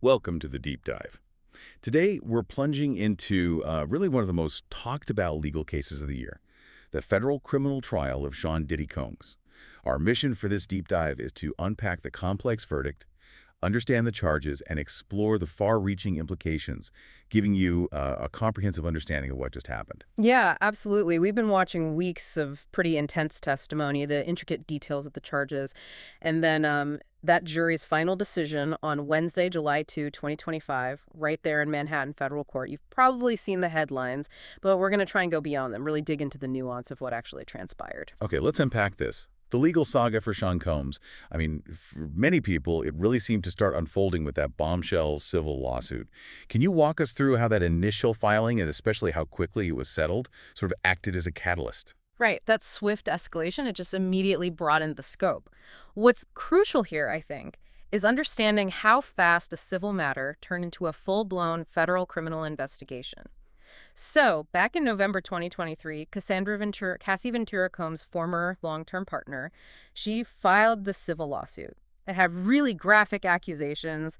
Welcome to the deep dive. Today, we're plunging into really one of the most talked about legal cases of the year, the federal criminal trial of Sean Diddy Combs. Our mission for this deep dive is to unpack the complex verdict, understand the charges, and explore the far-reaching implications, giving you a comprehensive understanding of what just happened. Yeah, absolutely. We've been watching weeks of pretty intense testimony, the intricate details of the charges, and then that jury's final decision on Wednesday, July 2, 2025, right there in Manhattan Federal Court. You've probably seen the headlines, but we're going to try and go beyond them, really dig into the nuance of what actually transpired. Okay, let's unpack this. The legal saga for Sean Combs. I mean, for many people, it really seemed to start unfolding with that bombshell civil lawsuit. Can you walk us through how that initial filing, and especially how quickly it was settled, sort of acted as a catalyst? Right, that swift escalation, it just immediately broadened the scope. What's crucial here, I think, is understanding how fast a civil matter turned into a full-blown federal criminal investigation. So, back in November 2023, Cassie Ventura Combs' former long-term partner, she filed the civil lawsuit. It had really graphic accusations,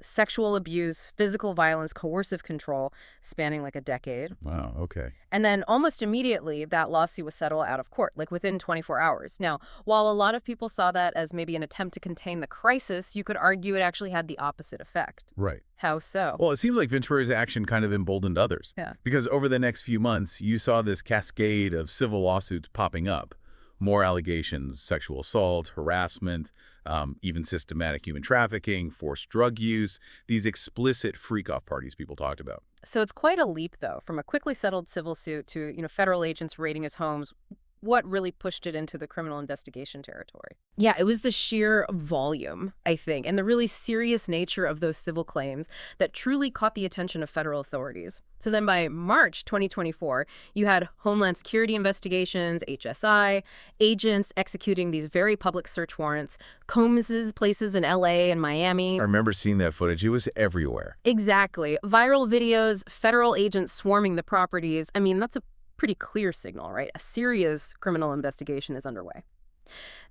sexual abuse, physical violence, coercive control, spanning like a decade. Wow, okay. And then almost immediately, that lawsuit was settled out of court, like within 24 hours. Now, while a lot of people saw that as maybe an attempt to contain the crisis, you could argue it actually had the opposite effect. Right. How so? Well, it seems like Ventura's action kind of emboldened others. Yeah. Because over the next few months, you saw this cascade of civil lawsuits popping up. More allegations, sexual assault, harassment, even systematic human trafficking, forced drug use, these explicit freak-off parties people talked about. So it's quite a leap, though, from a quickly settled civil suit to, federal agents raiding his homes. What really pushed it into the criminal investigation territory? Yeah, it was the sheer volume, I think, and the really serious nature of those civil claims that truly caught the attention of federal authorities. So then by March 2024, you had Homeland Security investigations, HSI, agents executing these very public search warrants, Combs's places in LA and Miami. I remember seeing that footage. It was everywhere. Exactly. Viral videos, federal agents swarming the properties. I mean, that's a pretty clear signal, right? A serious criminal investigation is underway.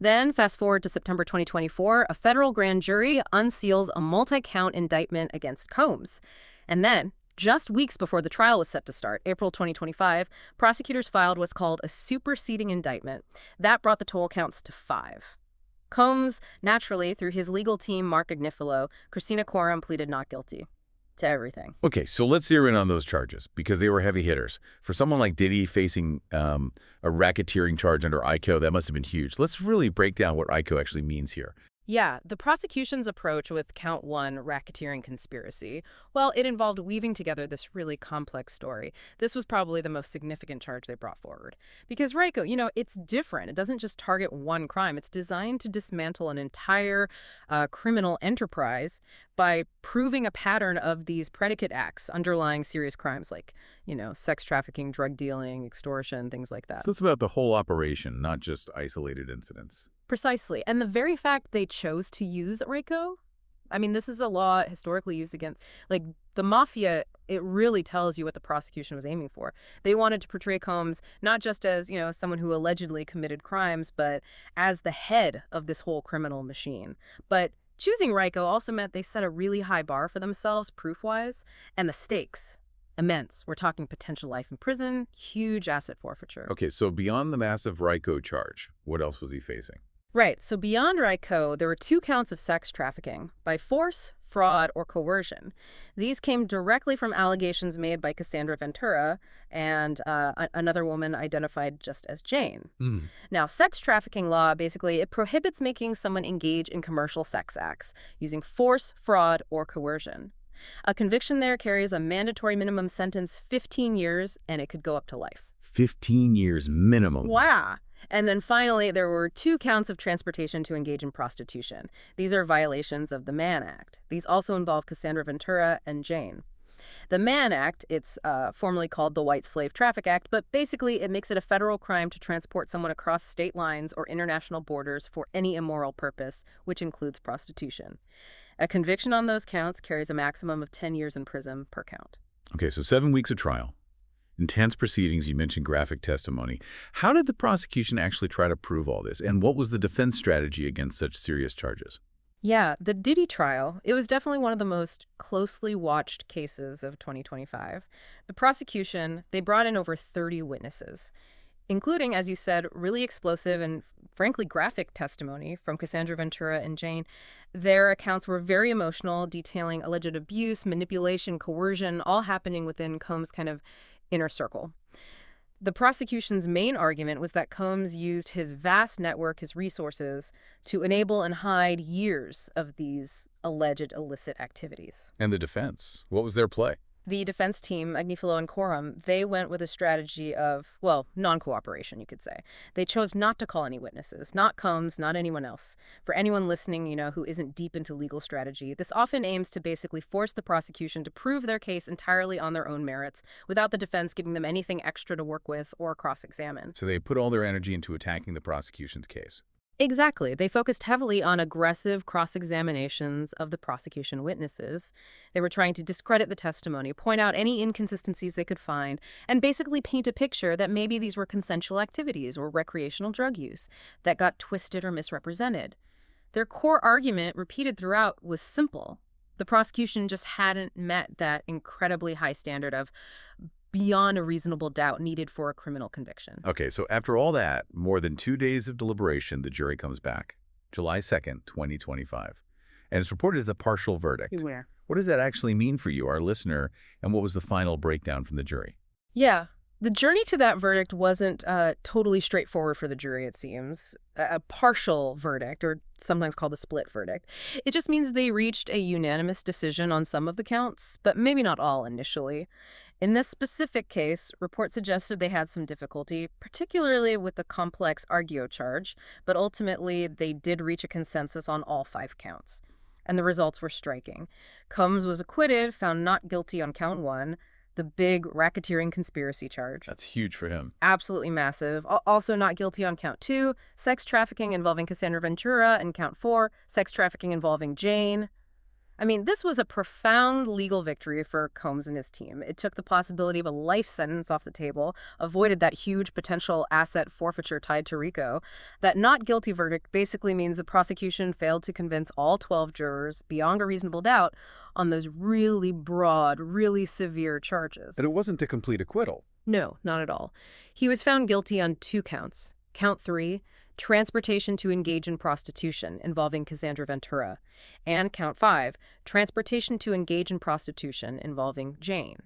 Then, fast forward to September 2024, a federal grand jury unseals a multi-count indictment against Combs. And then, just weeks before the trial was set to start, April 2025, prosecutors filed what's called a superseding indictment. That brought the total counts to 5. Combs, naturally, through his legal team, Mark Agnifilo, Christina Coram pleaded not guilty to everything. Okay, so let's zero in on those charges because they were heavy hitters. For someone like Diddy facing a racketeering charge under ICO, that must have been huge. Let's really break down what ICO actually means here. Yeah, the prosecution's approach with Count 1, racketeering conspiracy, well, it involved weaving together this really complex story. This was probably the most significant charge they brought forward. Because RICO, it's different. It doesn't just target one crime. It's designed to dismantle an entire criminal enterprise by proving a pattern of these predicate acts underlying serious crimes like, sex trafficking, drug dealing, extortion, things like that. So it's about the whole operation, not just isolated incidents. Precisely. And the very fact they chose to use RICO, I mean, this is a law historically used against, like, the mafia. It really tells you what the prosecution was aiming for. They wanted to portray Combs not just as, someone who allegedly committed crimes, but as the head of this whole criminal machine. But choosing RICO also meant they set a really high bar for themselves, proof-wise, and the stakes. Immense. We're talking potential life in prison, huge asset forfeiture. Okay, so beyond the massive RICO charge, what else was he facing? Right. So beyond RICO, there were 2 counts of sex trafficking by force, fraud, or coercion. These came directly from allegations made by Cassandra Ventura and another woman identified just as Jane. Now, sex trafficking law, basically, it prohibits making someone engage in commercial sex acts using force, fraud, or coercion. A conviction there carries a mandatory minimum sentence, 15 years, and it could go up to life. 15 years minimum. Wow. And then finally, there were 2 counts of transportation to engage in prostitution. These are violations of the Mann Act. These also involve Cassandra Ventura and Jane. The Mann Act, it's formally called the White Slave Traffic Act, but basically it makes it a federal crime to transport someone across state lines or international borders for any immoral purpose, which includes prostitution. A conviction on those counts carries a maximum of 10 years in prison per count. Okay, so 7 weeks of trial. Intense proceedings, you mentioned graphic testimony. How did the prosecution actually try to prove all this? And what was the defense strategy against such serious charges? Yeah, the Diddy trial, it was definitely one of the most closely watched cases of 2025. The prosecution, they brought in over 30 witnesses, including, as you said, really explosive and frankly graphic testimony from Cassandra Ventura and Jane. Their accounts were very emotional, detailing alleged abuse, manipulation, coercion, all happening within Combs' kind of inner circle. The prosecution's main argument was that Combs used his vast network, his resources, to enable and hide years of these alleged illicit activities. And the defense, what was their play? The defense team, Agnifilo and Coram, they went with a strategy of, well, non-cooperation, you could say. They chose not to call any witnesses, not Combs, not anyone else. For anyone listening, who isn't deep into legal strategy, this often aims to basically force the prosecution to prove their case entirely on their own merits, without the defense giving them anything extra to work with or cross-examine. So they put all their energy into attacking the prosecution's case. Exactly. They focused heavily on aggressive cross-examinations of the prosecution witnesses. They were trying to discredit the testimony, point out any inconsistencies they could find, and basically paint a picture that maybe these were consensual activities or recreational drug use that got twisted or misrepresented. Their core argument, repeated throughout, was simple. The prosecution just hadn't met that incredibly high standard of beyond a reasonable doubt needed for a criminal conviction. Okay, so after all that, more than 2 days of deliberation, the jury comes back, July 2nd, 2025. And it's reported as a partial verdict. Beware. What does that actually mean for you, our listener, and what was the final breakdown from the jury? Yeah, the journey to that verdict wasn't totally straightforward for the jury, it seems. A partial verdict, or sometimes called a split verdict. It just means they reached a unanimous decision on some of the counts, but maybe not all initially. In this specific case, reports suggested they had some difficulty, particularly with the complex Argio charge, but ultimately they did reach a consensus on all 5 counts. And the results were striking. Combs was acquitted, found not guilty on count 1, the big racketeering conspiracy charge. That's huge for him. Absolutely massive. Also not guilty on count 2, sex trafficking involving Cassandra Ventura, and count 4, sex trafficking involving Jane. I mean, this was a profound legal victory for Combs and his team. It took the possibility of a life sentence off the table, avoided that huge potential asset forfeiture tied to RICO. That not guilty verdict basically means the prosecution failed to convince all 12 jurors beyond a reasonable doubt on those really broad, really severe charges. And it wasn't a complete acquittal. No, not at all. He was found guilty on 2 counts. Count 3, transportation to engage in prostitution involving Cassandra Ventura, and count 5, transportation to engage in prostitution involving Jane.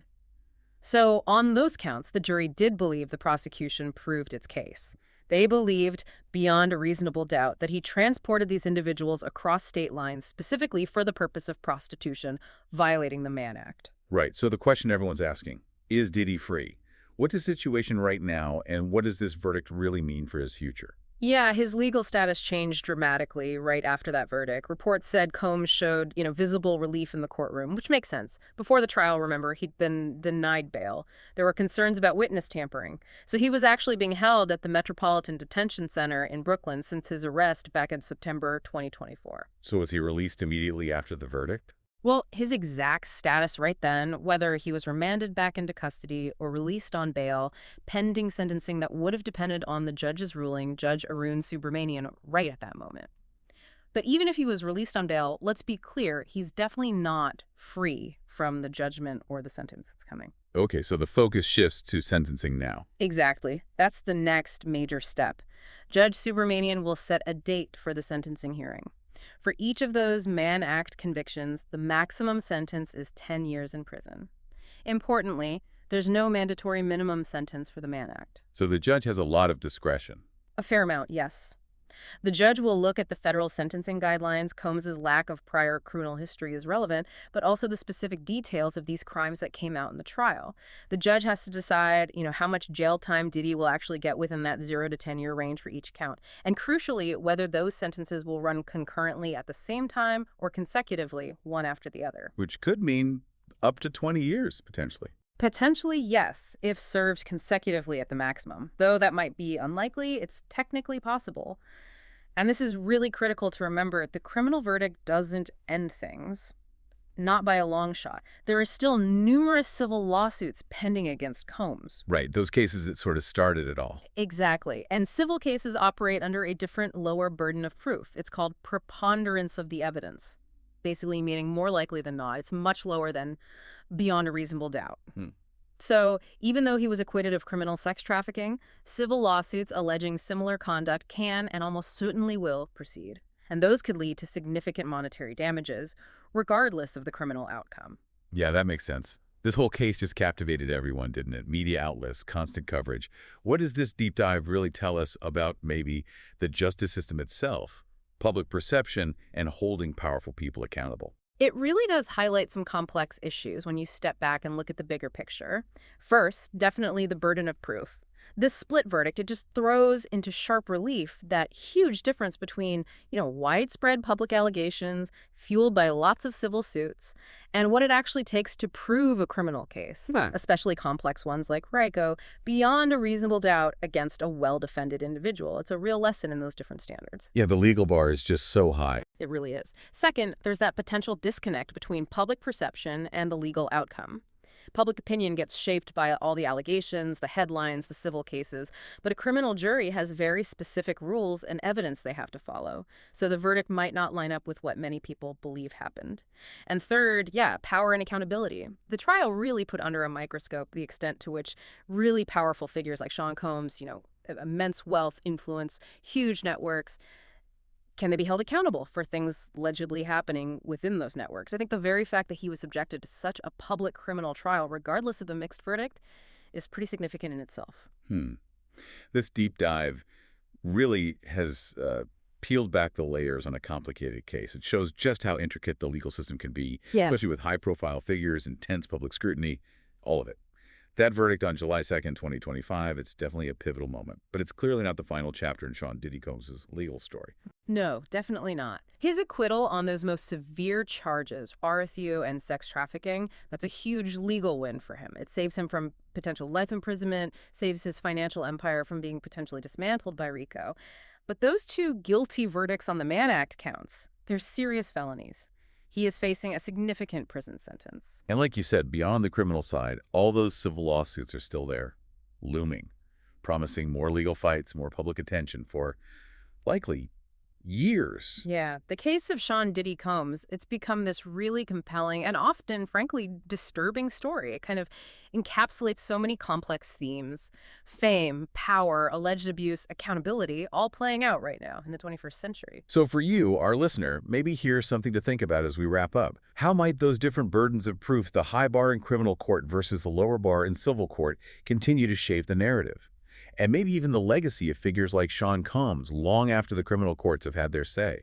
So on those counts, the jury did believe the prosecution proved its case. They believed, beyond a reasonable doubt, that he transported these individuals across state lines specifically for the purpose of prostitution, violating the Mann Act. Right, so the question everyone's asking, is Diddy free? What's his situation right now, and what does this verdict really mean for his future? Yeah, his legal status changed dramatically right after that verdict. Reports said Combs showed, visible relief in the courtroom, which makes sense. Before the trial, remember, he'd been denied bail. There were concerns about witness tampering. So he was actually being held at the Metropolitan Detention Center in Brooklyn since his arrest back in September 2024. So was he released immediately after the verdict? Well, his exact status right then, whether he was remanded back into custody or released on bail, pending sentencing, that would have depended on the judge's ruling, Judge Arun Subramanian, right at that moment. But even if he was released on bail, let's be clear, he's definitely not free from the judgment or the sentence that's coming. Okay, so the focus shifts to sentencing now. Exactly. That's the next major step. Judge Subramanian will set a date for the sentencing hearing. For each of those Mann Act convictions, the maximum sentence is 10 years in prison. Importantly, there's no mandatory minimum sentence for the Mann Act. So the judge has a lot of discretion. A fair amount, yes. The judge will look at the federal sentencing guidelines. Combs' lack of prior criminal history is relevant, but also the specific details of these crimes that came out in the trial. The judge has to decide, how much jail time Diddy will actually get within that 0 to 10-year range for each count. And crucially, whether those sentences will run concurrently at the same time or consecutively, one after the other. Which could mean up to 20 years, potentially. Potentially, yes, if served consecutively at the maximum. Though that might be unlikely, it's technically possible. And this is really critical to remember. The criminal verdict doesn't end things. Not by a long shot. There are still numerous civil lawsuits pending against Combs. Right, those cases that sort of started it all. Exactly. And civil cases operate under a different, lower burden of proof. It's called preponderance of the evidence, basically meaning more likely than not. It's much lower than beyond a reasonable doubt. So even though he was acquitted of criminal sex trafficking, civil lawsuits alleging similar conduct can and almost certainly will proceed. And those could lead to significant monetary damages, regardless of the criminal outcome. Yeah, that makes sense. This whole case just captivated everyone, didn't it? Media outlets, constant coverage. What does this deep dive really tell us about maybe the justice system itself, public perception, and holding powerful people accountable? It really does highlight some complex issues when you step back and look at the bigger picture. First, definitely the burden of proof. This split verdict, it just throws into sharp relief that huge difference between, widespread public allegations fueled by lots of civil suits and what it actually takes to prove a criminal case, especially complex ones like RICO, beyond a reasonable doubt against a well-defended individual. It's a real lesson in those different standards. Yeah, the legal bar is just so high. It really is. Second, there's that potential disconnect between public perception and the legal outcome. Public opinion gets shaped by all the allegations, the headlines, the civil cases, but a criminal jury has very specific rules and evidence they have to follow, so the verdict might not line up with what many people believe happened. And third, power and accountability. The trial really put under a microscope the extent to which really powerful figures like Sean Combs, immense wealth, influence, huge networks, can they be held accountable for things allegedly happening within those networks? I think the very fact that he was subjected to such a public criminal trial, regardless of the mixed verdict, is pretty significant in itself. This deep dive really has peeled back the layers on a complicated case. It shows just how intricate the legal system can be, especially with high-profile figures, intense public scrutiny, all of it. That verdict on July 2nd, 2025, it's definitely a pivotal moment. But it's clearly not the final chapter in Sean Diddy Combs' legal story. No, definitely not. His acquittal on those most severe charges, RFU and sex trafficking, that's a huge legal win for him. It saves him from potential life imprisonment, saves his financial empire from being potentially dismantled by RICO. But those two guilty verdicts on the Mann Act counts, they're serious felonies. He is facing a significant prison sentence. And like you said, beyond the criminal side, all those civil lawsuits are still there, looming, promising more legal fights, more public attention for, likely, years. Yeah, the case of Sean Diddy Combs, it's become this really compelling and often, frankly, disturbing story. It kind of encapsulates so many complex themes: fame, power, alleged abuse, accountability, all playing out right now in the 21st century. So for you, our listener, maybe here's something to think about as we wrap up. How might those different burdens of proof, the high bar in criminal court versus the lower bar in civil court, continue to shape the narrative? And maybe even the legacy of figures like Sean Combs long after the criminal courts have had their say.